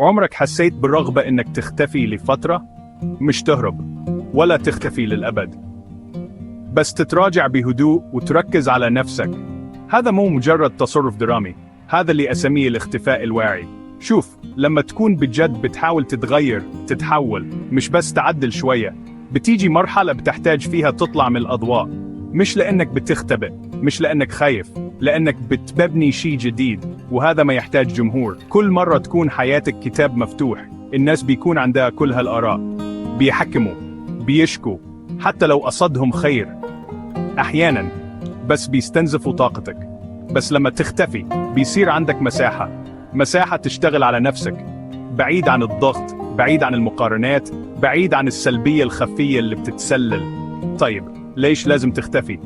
عمرك حسيت بالرغبة إنك تختفي لفترة؟ مش تهرب ولا تختفي للأبد، بس تتراجع بهدوء وتركز على نفسك. هذا مو مجرد تصرف درامي، هذا اللي أسميه الاختفاء الواعي. شوف، لما تكون بجد بتحاول تتغير، تتحول، مش بس تعدل شوية، بتيجي مرحلة بتحتاج فيها تطلع من الأضواء. مش لأنك بتختبئ، مش لأنك خايف، لأنك بتبني شيء جديد، وهذا ما يحتاج جمهور. كل مرة تكون حياتك كتاب مفتوح، الناس بيكون عندها كل هالآراء، بيحكموا، بيشكوا، حتى لو قصدهم خير أحيانا، بس بيستنزفوا طاقتك. بس لما تختفي بيصير عندك مساحة تشتغل على نفسك، بعيد عن الضغط، بعيد عن المقارنات، بعيد عن السلبية الخفية اللي بتتسلل. طيب، ليش لازم تختفي؟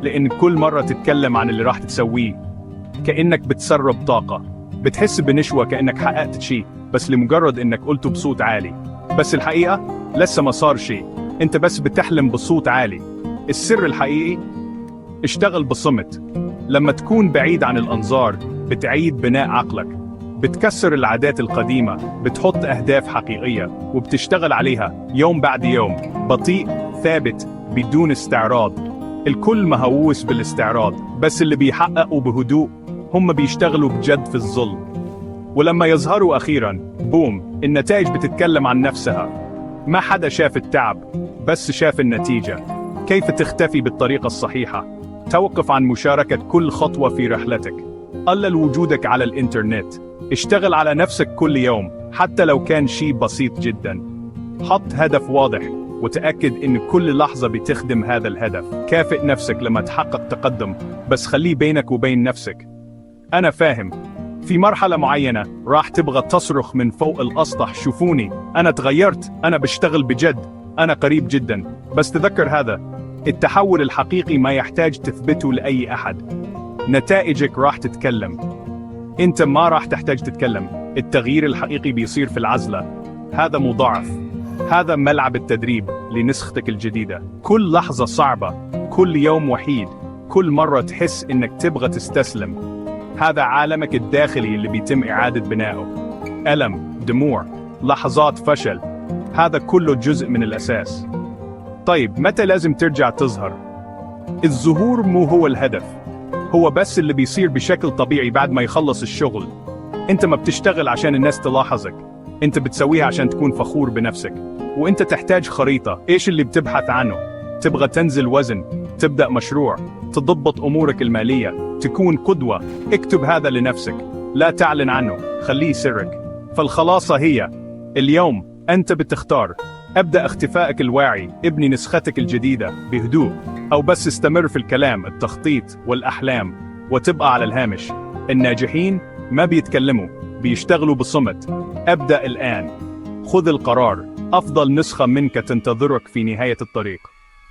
لأن كل مرة تتكلم عن اللي راح تسويه كأنك بتسرب طاقة، بتحس بنشوة كأنك حققت شيء، بس لمجرد إنك قلته بصوت عالي. بس الحقيقة لسه ما صار شيء، أنت بس بتحلم بصوت عالي. السر الحقيقي: اشتغل بصمت. لما تكون بعيد عن الأنظار بتعيد بناء عقلك، بتكسر العادات القديمة، بتحط أهداف حقيقية وبتشتغل عليها يوم بعد يوم، بطيء، ثابت، بدون استعراض. الكل مهووس بالاستعراض، بس اللي بيحققوا بهدوء هم بيشتغلوا بجد في الظل. ولما يظهروا أخيراً، بوم، النتائج بتتكلم عن نفسها. ما حدا شاف التعب، بس شاف النتيجة. كيف تختفي بالطريقة الصحيحة؟ توقف عن مشاركة كل خطوة في رحلتك. قلل وجودك على الإنترنت. اشتغل على نفسك كل يوم، حتى لو كان شيء بسيط جدا. حط هدف واضح، وتأكد إن كل لحظة بتخدم هذا الهدف. كافئ نفسك لما تحقق تقدم، بس خليه بينك وبين نفسك. أنا فاهم، في مرحلة معينة راح تبغى تصرخ من فوق الأسطح: شوفوني، أنا تغيرت، أنا بشتغل بجد، أنا قريب جدا. بس تذكر هذا: التحول الحقيقي ما يحتاج تثبته لأي أحد. نتائجك راح تتكلم، أنت ما راح تحتاج تتكلم. التغيير الحقيقي بيصير في العزلة. هذا مضاعف، هذا ملعب التدريب لنسختك الجديدة. كل لحظة صعبة، كل يوم وحيد، كل مرة تحس إنك تبغى تستسلم، هذا عالمك الداخلي اللي بيتم إعادة بنائه. ألم، دموع، لحظات فشل، هذا كله جزء من الأساس. طيب، متى لازم ترجع تظهر؟ الظهور مو هو الهدف، هو بس اللي بيصير بشكل طبيعي بعد ما يخلص الشغل. انت ما بتشتغل عشان الناس تلاحظك، انت بتسويها عشان تكون فخور بنفسك. وانت تحتاج خريطة. ايش اللي بتبحث عنه؟ تبغى تنزل وزن، تبدأ مشروع، تضبط امورك المالية، تكون قدوة. اكتب هذا لنفسك، لا تعلن عنه، خليه سرك. فالخلاصة هي: اليوم انت بتختار. ابدأ اختفائك الواعي، ابني نسختك الجديدة بهدوء، او بس استمر في الكلام، التخطيط والأحلام، وتبقى على الهامش. الناجحين ما بيتكلموا، بيشتغلوا بصمت. ابدأ الآن، خذ القرار. أفضل نسخة منك تنتظرك في نهاية الطريق.